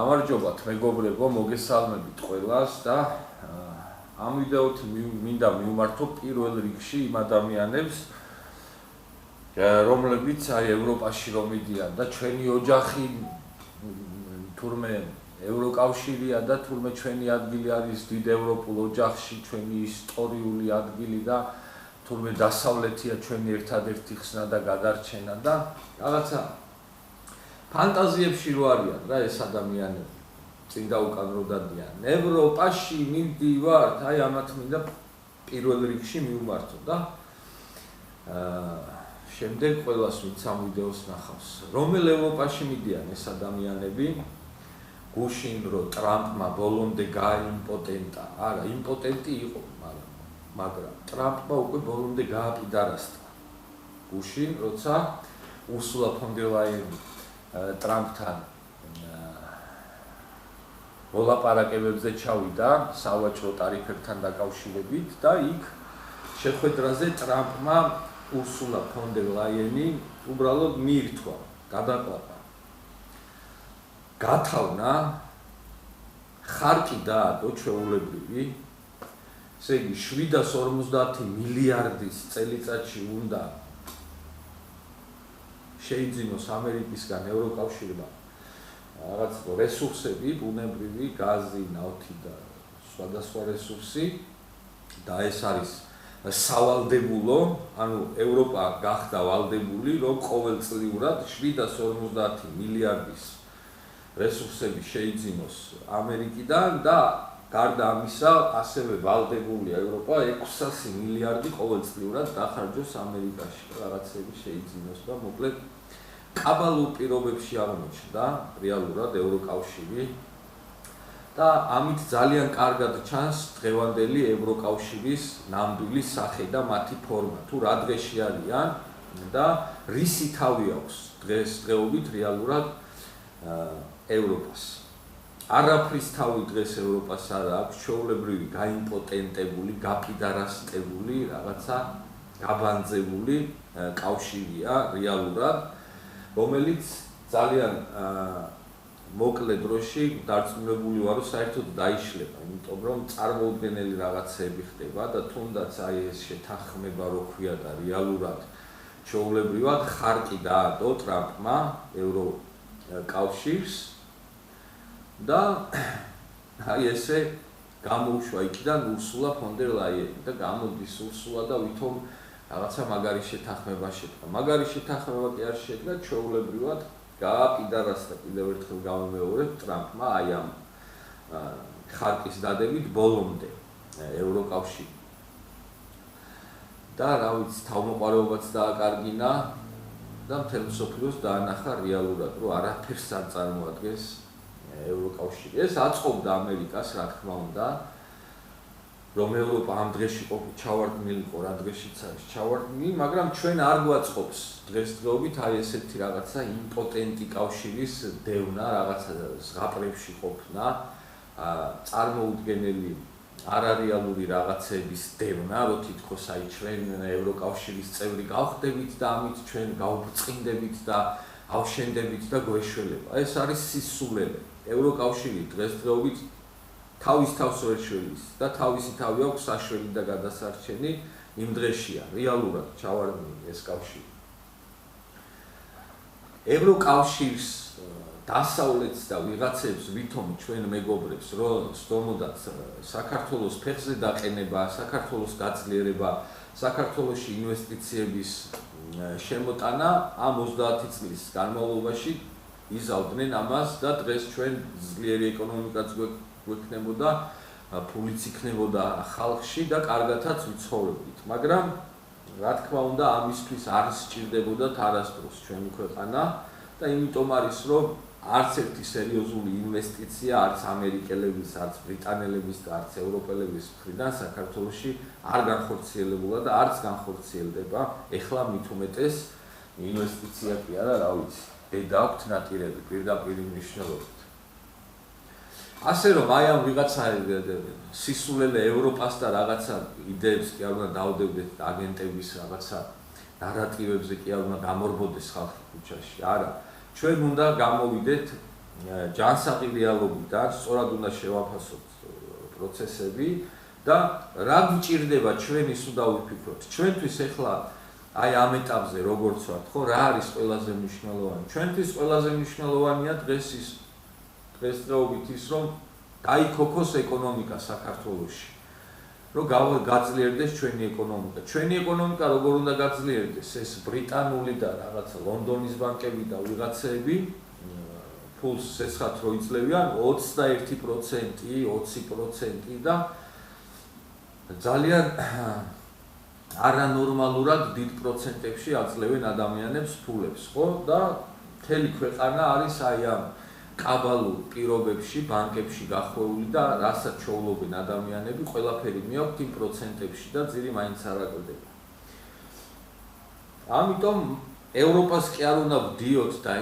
გამარჯობათ მეგობრებო, მოგესალმებით ყველას და ამ ვიდეოთ მინდა მივმართო პირველ რიგში იმ ადამიანებს, რომლებიც ევროპაში რომ მიდიან და ჩვენი ოჯახი თურმე ევროკავშირია და თურმე ჩვენი ადგილი არის დიდ ევროპულ ოჯახში, ჩვენი ისტორიული ადგილი და თურმე დასავლეთია ჩვენი ერთადერთი ხსნა და გადარჩენა და რაღაცა ფანტაზიებში რო არიან რა ეს ადამიანები წინ და უკან რო დადიან ევროპაში მივდივართ, აი ამათ მინდა პირველ რიგში მივმართო და შემდეგ ყველას ვინც ამ ვიდეოს ნახავს რომელ ევროპაში მიდიან ეს ადამიანები გუშინ რო ტრამპმა ბოლომდე გააიმპოტენტა არა იმპოტენტი იყო მაგრამ ტრამპმა უკვე ბოლომდე გააპიდარასტა გუშინ როცა ურსულა ფონ დერ ლაიენი ტრამპთან მოლაპარაკებებზე ჩავიდა სავაჭრო ტარიფებთან დაკავშირებით და იქ შეხვედრაზე ტრამპმა ურსულა ფონ დერ ლაიენი უბრალოდ მიირთვა, გადაყვანა. გათავნა ხარკი დაადო ჩვეულებრივი, ესე იგი 750 მილიარდის წელიწადში უნდა შეიძინოს ამერიკისგან ევროკავშირმა რაღაც რესურსები, ბუნებრივი, გაზი, ნავთი და სხვადასხვა რესურსი და ეს არის სავალდებულო, ანუ ევროპა გახდა ვალდებული, რომ ყოველწლიურად 750 მილიარდის რესურსები შეიძინოს ამერიკიდან და გარდა ამისა, ასევე ვალდებულია ევროპა 600 მილიარდი ყოველწლიურად დახარჯოს ამერიკაში, რაღაცები შეიძინოს და მოკლედ კაბალურ პირობებში აღმოჩნდა რეალურად ევროკავშირი და ამით ძალიან კარგად ჩანს დღევანდელი ევროკავშირის ნამდვილი სახე და მათი ფორმა, თუ რა დღეში არიან და რისი თავი აქვს დღესდღეობით რეალურად ევროპას. არაფრის თავი დღეს ევროპას არ აქვს, ჩვეულებრივი გაიმპოტენტებული, გაპიდარასტებული, რაღაცა გაბანძებული კავშირია რეალურად, რომელიც ძალიან მოკლე დროში დარწმუნებული ვარო საერთოდ დაიშლება, იმიტომ რომ წარმოუდგენელი რაღაცები ხდება და თუნდაც აი ეს შეთანხმება რო ქვია და რეალურად ჩვეულებრივად ხარკი დაადო ტრამპმა ევროკავშირს და აი ესე გამოუშვა იქიდან ურსულა ფონ დერ ლაიენი და გამოდის ურსულა და ვითომ რაღაცა მაგარი შეთანხმება შედგა. მაგარი შეთანხმება კი არ შედგა, ჩვეულებრივად გააპიდარასტა კიდევ ერთხელ გამომეორებ ტრამპმა აი ამ ხარკის დადებით ბოლომდე ევროკავშირი. და რა ვიცი, თავმოყარეობაც დააკარგინა და მთელ მსოფლიოს დაანახა რეალურად, რომ არაფერს არ წარმოადგენს ევროკავშირი. ეს აწყობდა ამერიკას, რა თქმა უნდა, რომ ევროპა ამ დღეში ჩავარდნილიყო, რა დღეშიც არის ჩავარდნილი, მაგრამ ჩვენ არ გვაწყობს დღესდღეობით აი ესეთი რაღაცა იმპოტენტი კავშირის დევნა, რაღაცა ზღაპრებში ყოფნა, წარმოუდგენელი არარეალური რაღაცების დევნა, რომ თითქოს აი ჩვენ ევროკავშირის წევრი გავხდებით და ამით ჩვენ გავბრწყინდებით და ავშენდებით და გვეშველება. ეს არის სისულელე. ევროკავშირი დღესდღეობით თავის თავს ვერ შველის და თავისი თავი აქვს საშველი და გადასარჩენი იმ დღეშია რეალურად ჩავარდნილი ეს კავშირი. ევროკავშირს დასავლეთს და ვიღაცებს ვითომ ჩვენ მეგობრებს რომ სტომოდაც საქართველოს ფეხზე დაყენება, საქართველოს გაძლიერება, საქართველოში ინვესტიციების შემოტანა ამ 30 წლის განმავლობაში იზავდნენ ამას და დღეს ჩვენ ძლიერი ეკონომიკაც გვექნებოდა, ფულიც იქნებოდა ხალხში და კარგათაც ვიცხოვრებდით. მაგრამ რა თქმა უნდა ამისთვის არ სჭირდებოდათ არასდროს ჩვენი ქვეყანა და იმიტომ არის რომ არც ერთი სერიოზული ინვესტიცია არც ამერიკელების, არც ბრიტანელების და არც ევროპელების მხრიდან საქართველოში არ განხორციელებულა და არც განხორციელდება. ეხლა მით უმეტეს ინვესტიცია კი არა, რა ვიცი, დედა აქვთ ნატირები პირდაპირ მნიშვნელობით. ასე რომ აი ამ ვიღაცა სისულელე ევროპას და რაღაცა იდეებს კი არ უნდა დავდებდეთ აგენტების რაღაცა ნარატივებზე კი არ უნდა გამორბოდეს ხალხი ქუჩაში. არა, ჩვენ უნდა გამოვიდეთ ჯანსაღი რეალობიდან სწორად უნდა შევაფასოთ პროცესები და რა გვჭირდება ჩვენი სულ დავიფიქროთ. ჩვენთვის ახლა აი ამ ეტაპზე როგორც ვთქვათ, ხო, რა არის ყველაზე მნიშვნელოვანი? ჩვენთვის ყველაზე მნიშვნელოვანია დღესდღეობით ის, რომ დაიქოქოს ეკონომიკა საქართველოში. რომ გაძლიერდეს ჩვენი ეკონომიკა. ჩვენი ეკონომიკა როგორ უნდა გაძლიერდეს? ეს ბრიტანული და რაღაცა ლონდონის ბანკები და ვიღაცები ფულს ცეცხლად რო იძლევიან 21%, 20% და ძალიან არანორმალურად დიდ პროცენტებში აძლევენ ადამიანებს ფულებს, ხო? და მთელი ქვეყანა არის აი ამ კაბალურ პირობებში, ბანკებში გახვეული და რასაც ჩაულობენ ადამიანები, ყველაფერი მიაქვთ იმ პროცენტებში და ძირი მაინც არ აკლდება. ამიტომ ევროპას კი არ უნდა ვდიოთ და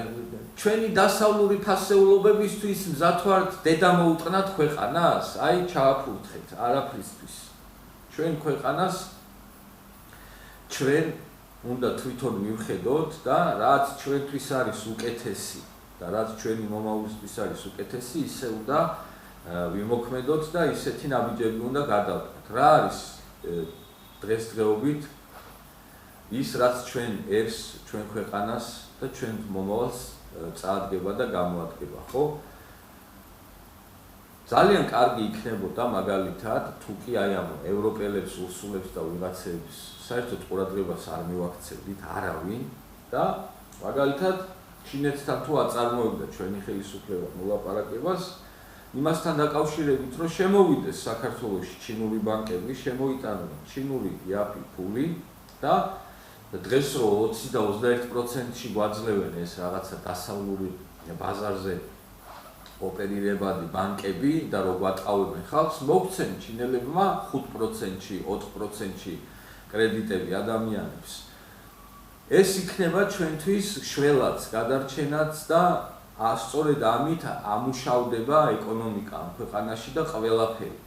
ჩვენი დასავლური ფასეულობებისთვის მზად ვართ დედა მოუტყნათ ქვეყანას, აი ჩააფურთხეთ არაფრისთვის. ჩვენ ქვეყანას ჩვენ უნდა თვითონ მივხედოთ და რაც ჩვენთვის არის უკეთესი და რაც ჩვენი მომავლისთვის არის უკეთესი, ისე უნდა ვიმოქმედოთ და ისეთი ნაბიჯები უნდა გადავდგათ. რა არის დღესდღეობით ის, რაც ჩვენ ერს, ჩვენ ქვეყანას და ჩვენ მომავალს წაადგება და გამოადგება, ხო? ძალიან კარგი იქნებოდა მაგალითად, თუ კი აი ამ ევროპელებს, უსულებს და ვიღაცებს საერთოდ ყურადღებას არ მივაქცევდით არავინ და მაგალითად ჩინეთთან თუ აწარმოებდა ჩვენი ხელისუფლება მოლაპარაკებას, იმასთან დაკავშირებით, რომ შემოვიდეს საქართველოში ჩინური ბანკები, შემოიტანონ ჩინური იაფი ფული და დღეს რო 20 და 21%-ში გვაძლევენ ეს რაღაცა დასავლური ბაზარზე ოპერირებადი ბანკები და რო გვატყავებენ ხალხს, მოგცენ ჩინელებმა 5%-ში, 4%-ში კრედიტები ადამიანებს. ეს იქნება ჩვენთვის შველაც, გადარჩენაც და სწორედ ამით ამუშავდება ეკონომიკა ამ ქვეყანაში და ყველაფერი.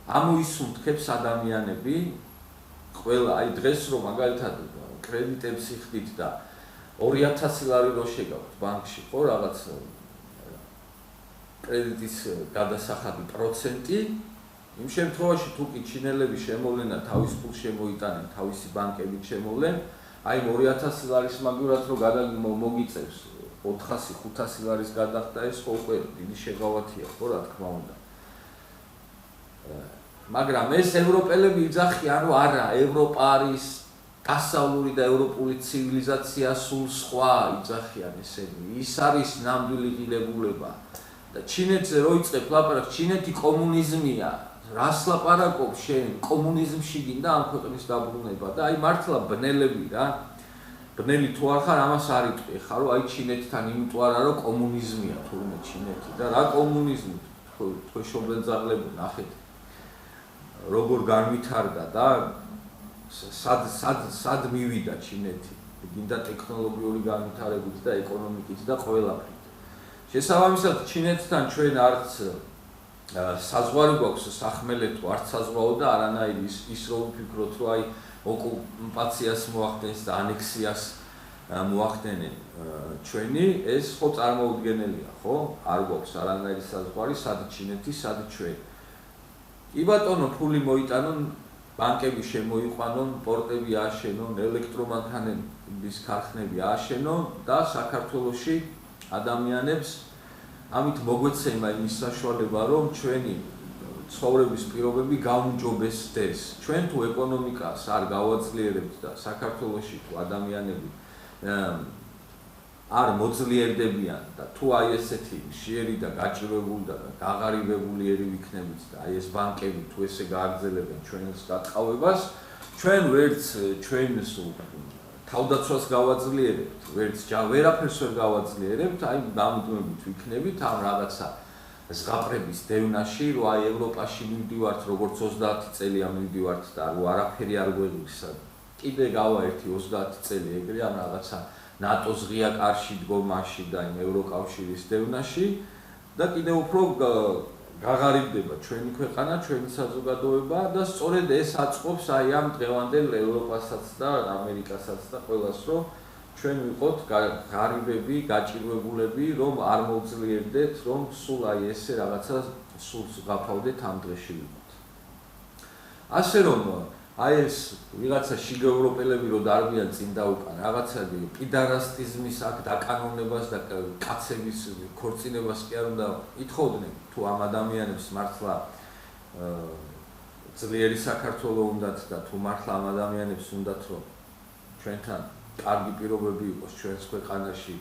ამოისუნთქებს ადამიანები ყველა, აი დღეს რომ მაგალითად კრედიტებს იხდით და 2000 ლარი რო შეგავთ ბანკში, ხო, რაღაც კრედიტის გადასახადი პროცენტი, იმ შემთხვევაში თუ კი ჩინელები შემოვლენ და თავის ფულს შემოიტანენ, თავისი ბანკებით შემოვლენ, აი 2000 ლარის მაგურად რომ მოგიწევს 400-500 ლარის გადახდა, ეს უკვე დიდი შეღავათია, ხო, რა თქმა უნდა. მაგრამ ეს ევროპელები იძახიან, რომ არა, ევროპა არის დასავლური და ევროპული ცივილიზაცია სულ სხვა, იძახიან ესენი. ის არის ნამდვილი ღირებულება. და ჩინეთზე რო იწყებ ლაპარაკს, ჩინეთი კომუნიზმია. რას ლაპარაკობ შენ? კომუნიზმში გინდა ამ ქვეყნის დაბრუნება და აი მართლა ბნელები რა. ბნელი თუ არ ხარ, ამას არ იტყვი ხარ, რომ აი ჩინეთთან იმიტომ არა, რომ კომუნიზმია თურმე ჩინეთი და რა კომუნიზმი თქვენ ძაღლები ნახეთ. როგორ განვითარდა და სად მივიდა ჩინეთი. გინდა ტექნოლოგიური განვითარებით და ეკონომიკით და ყველაფრით. შესაბამისად ჩინეთთან ჩვენ არც საზღვარი გვაქვს სახმელეთო, არც საზღვაო და არანაირი ის რომ ვფიქროთ, რომ აი ოკუპაციას მოახდენს და ანექსიას მოახდენენ ჩვენი, ეს ხო წარმოუდგენელია, ხო? არ გვაქვს არანაირი საზღვარი, სად ჩინეთი, სად ჩვენ. კი ბატონო, ფული მოიტანონ, ბანკები შემოიყვანონ, პორტები ააშენონ, ელექტრომანქანების ქარხნები ააშენონ და საქართველოში ადამიანებს ამით მოგვეცემა იმის საშუალება, რომ ჩვენი ცხოვრების პირობები გაუმჯობესდეს. ჩვენ თუ ეკონომიკას არ გავაძლიერებთ და საქართველოში თუ ადამიანები არ მოძლიერდებიან და თუ აი ესეთი მშიერი და გაჭირვებული და გაღარიბებული ერი ვიქნებით და აი ეს ბანკები თუ ესე გააგრძელებენ ჩვენს დატყავებას, ჩვენ ვერც ჩვენს თავდაცვას გავაძლიერებთ, ვერაფერს ვერ გავაძლიერებთ, აი დამდგმებით ვიქნებით ამ რაღაცა ზღაპრების დევნაში, რომ აი ევროპაში მივდივართ, როგორც 30 წელია მივდივართ და არაფერი არ გვეღირს. კიდე გავა ერთი 30 წელი ეგრე ამ რაღაცა ნატოს ღია კარში დგომაში და იმ ევროკავშირის დევნაში და კიდე უფრო გაღარიბდება ჩვენი ქვეყანა, ჩვენი საზოგადოება და სწორედ ეს აწყობს აი ამ დღევანდელ ევროპასაც და ამერიკასაც და ყველას, რომ ჩვენ ვიყოთ ღარიბები, გაჭირვებულები, რომ არ მოვძლიერდეთ, რომ სულ აი ესე რაღაცა სულს გაფავდეთ ამ დღეში ვიყოთ. ასე რომ აი ეს ვიღაცა შიგევროპელები რო დარბიან წინ და უკან რაღაცა პიდარასტიზმის აქ დაკანონებას და კაცების ქორწინებას კი არ უნდა ითხოვდნენ თუ ამ ადამიანებს მართლა ძლიერი საქართველო უნდათ და თუ მართლა ამ ადამიანებს უნდათ რომ ჩვენთან კარგი პირობები იყოს ჩვენს ქვეყანაში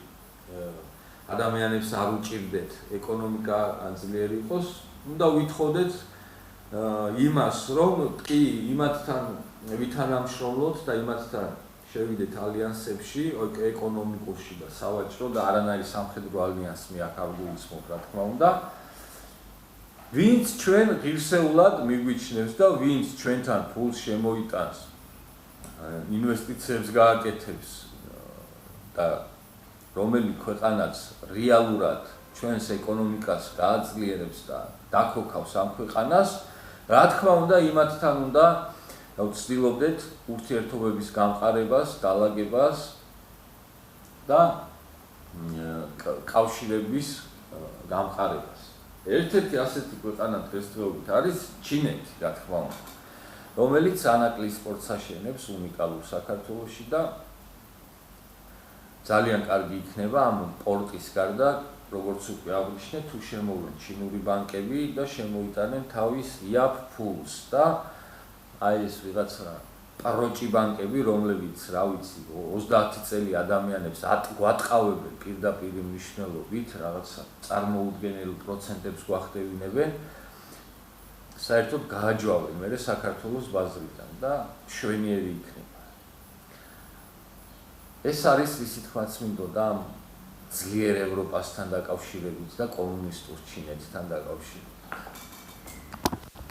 ადამიანებს არ უჭირდეთ ეკონომიკა ძლიერი იყოს უნდა ვითხოვდეთ იმას რომ კი იმათთან ვითანამშრომლოთ და იმათთან შევიდეთ ალიანსებში ეკონომიკურში და სავაჭრო და არანაირი სამხედრო ალიანსი მე აქ არ გულისხმობ რა თქმა უნდა ვინც ჩვენ ღირსეულად მიგვიჩნევს და ვინც ჩვენთან ფულს შემოიტანს ინვესტიციებს გააკეთებს და რომელი ქვეყანაც რეალურად ჩვენს ეკონომიკას გააძლიერებს და დაქოქავს ამ ქვეყანას რა თქმა უნდა იმათთან უნდა ვცდილობდეთ ურთიერთობების გამყარებას, დალაგებას და კავშირების გამყარებას. ერთ-ერთი ასეთი ქვეყანა დღესდღეობით არის ჩინეთი, რა თქმა უნდა, რომელიც ანაკლის სპორტს აშენებს უნიკალურ საქართველოში და ძალიან კარგი იქნება ამ პორტის გარდა, როგორც უკვე აღნიშნე, თუ შემოვლენ ჩინური ბანკები და შემოიტანენ თავის იაფ ფულს და აი ეს ვიღაცა პროჭი ბანკები, რომლებიც, რა ვიცი, 30 წელი ადამიანებს გვატყავებენ პირდაპირ მნიშვნელობით, რაღაცა წარმოუდგენელ პროცენტებს გვახდევინებენ, საერთოდ გააჯვავენ მერე საქართველოს ბაზრიდან და შვენიერი იქნება. ეს არის ისი თქმაც მინდოდა ამ ძლიერ ევროპასთან დაკავშირებით და კომუნისტურ ჩინეთთან დაკავშირებით.